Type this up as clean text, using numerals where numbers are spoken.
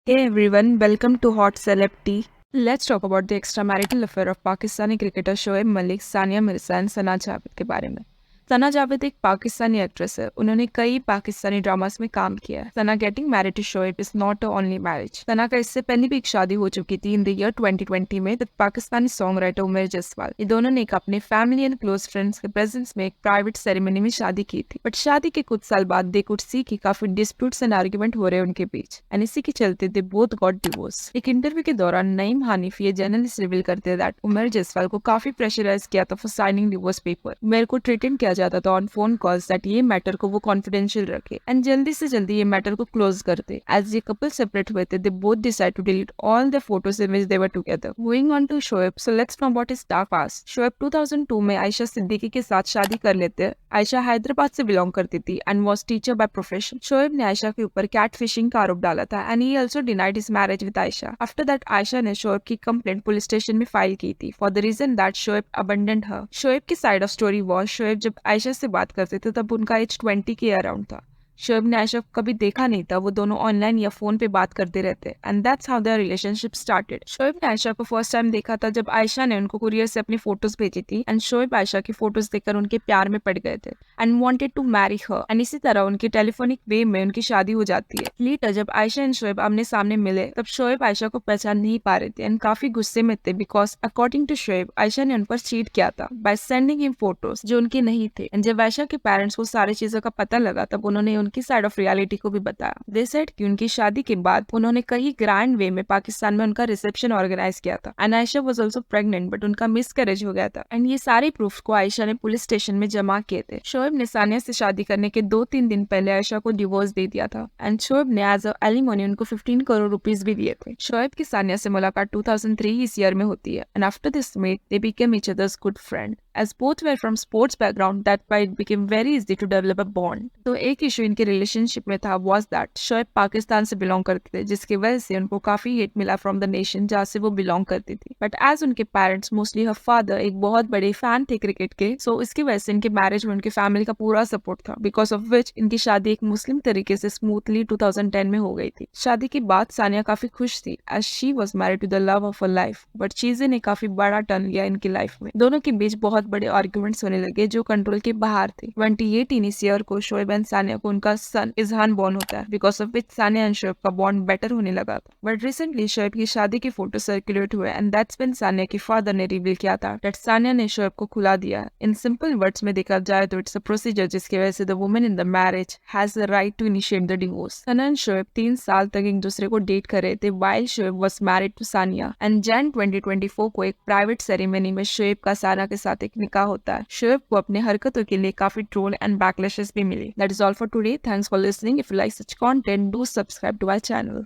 Hey everyone, welcome to Hot Celeb Tea. Let's talk about the extramarital affair of Pakistani cricketer Shoaib Malik, Sania Mirza and Sana Javed के बारे में। सना जावेद एक Pakistani actress है। उन्होंने कई Pakistani dramas में काम किया है। Sana getting married to Shoaib is not a only marriage. Sana का इससे पहले भी एक शादी हो चुकी थी इन द ईयर 2020 में विद पाकिस्तानी सॉन्ग राइटर उमेर जसवाल। ये दोनों ने एक अपने फैमिली एंड क्लोज फ्रेंड्स के प्रेजेंस में एक प्राइवेट सेरेमनी में शादी की थी। बट शादी के कुछ साल बाद दे कुड सी कि काफी डिस्प्यूट्स एंड आर्ग्यूमेंट हो रहे हैं उनके बीच एंड इसी के चलते दे बोथ गॉट डिवोर्स। एक इंटरव्यू के दौरान नईम हानिफ ये जर्नलिस्ट रिवील करते हैं दैट उमेर जसवाल को काफी प्रेशराइज किया था फॉर साइनिंग डिवोर्स पेपर। उमेर को थ्रेटन किया जाता था ऑन फोन कॉल्स दैट ये मैटर को वो कॉन्फिडेंशियल रखे एंड जल्दी से जल्दी ये मैटर को क्लोज कर दे। एज ये कपल सेपरेट हुए थे they both decide to delete all the photos in which they were together. Moving on to Shoaib, so let's know about his dark past. Shoaib 2002 में आयशा सिद्दीकी के साथ शादी कर लेते हैं। आयशा हैदराबाद से बिलोंग करती थी and was teacher by profession. Shoaib ने आयशा के ऊपर कैट फिशिंग का आरोप डाला था and he also denied his marriage with Ayesha. After that Ayesha ने शोएब की कंप्लेंट पुलिस स्टेशन में फाइल की थी for the reason that Shoaib abandoned her. Shoaib की side of story was Shoaib जब आयशा से बात करते थे तब उनका एज 20 के अराउंड था। शोएब ने आयशा को कभी देखा नहीं था। वो दोनों ऑनलाइन या फोन पे बात करते रहते and that's how their relationship started. Shoaib ने आयशा को फर्स्ट टाइम देखा था जब आयशा ने उनको कुरियर से अपनी फोटोज भेजी थी एंड शोएब आयशा की फोटोज देखकर उनके प्यार में पड़ गए थे and wanted to marry her and इसी तरह उनकी टेलीफोनिक वे में उनकी शादी हो जाती है। लेटर जब आयशा एंड शोएब आमने सामने मिले तब शोएब आयशा को पहचान नहीं पा रहे थे एंड काफी गुस्से में थे because according to Shoaib Ayesha ने उन पर चीट किया था बाय सेंडिंग हिम फोटोज जो उनके नहीं थे एंड जब आयशा के पेरेंट्स को सारी चीजों का पता लगा तब उन्होंने उनकी साइड ऑफ रियलिटी को भी बताया। दे सेड कि उनकी शादी के बाद उन्होंने कई ग्रैंड वे में पाकिस्तान में उनका रिसेप्शन ऑर्गेनाइज किया था and Ayesha was also pregnant but उनका मिसकैरेज हो गया था एंड ये सारे प्रूफ को आयशा ने पुलिस स्टेशन में जमा किए थे। शोएब ने सानिया से शादी करने के 2-3 दिन पहले आयशा को डिवोर्स दे दिया था एंड शोएब ने एज अ एलिमोनी उनको 15 करोड़ रुपीस भी दिए थे। शोएब की सानिया से मुलाकात 2003 इस ईयर में होती है and after this meet they became each others good friend as both were from sports background that why it became very easy to develop a bond। तो एक इशू इनके रिलेशनशिप में था was that शोएब पाकिस्तान से belong करते थे जिसकी वजह से उनको काफी हेट मिला फ्रॉम द नेशन जहाँ से वो बिलोंग करती थी। बट एज उनके पेरेंट्स मोस्टली हर फादर एक बहुत बड़े फैन थे क्रिकेट के, सो इसकी वजह से इनके मैरिज में उनकी फैमिली का पूरा सपोर्ट था बिकॉज ऑफ विच इनकी शादी एक मुस्लिम तरीके से स्मूथली 2010 में हो गई थी। शादी के बाद सानिया काफी खुश थी as she was married to the love of a life. But चीजें ने काफी बड़ा टर्न लिया इनकी लाइफ में। दोनों के बीच बहुत बड़े आर्ग्यूमेंट्स होने लगे जो कंट्रोल के बाहर थे। 2018 इस ईयर को शोएब एंड सानिया को उनका सन इजहान बॉर्न होता है because of which Sania and Shoaib का बॉन्ड बेटर होने लगा था। बट रिसेंटली शोएब की शादी के फोटो सर्कुलेट हुए एंड दैट्स व्हेन सानिया के फादर ने रिवील किया था दैट सानिया ने शोएब को खुला दिया। इन सिंपल वर्ड्स में देखा जाए तो इट्स अ प्रोसीजर जिसकी वजह से the woman in the marriage has the right to initiate the divorce. Sana and Shoaib 3 साल तक एक दूसरे को डेट कर रहे थे while Shoaib was married to Sania and जैन 2024 को एक प्राइवेट सेरेमनी में शोएब का साना के साथ एक निकाह होता है। शोएब को अपने हरकतों के लिए काफी ट्रोल एंड बैकलैशेस भी मिले। That is all for today. Thanks for listening. If you like such content do subscribe to our channel.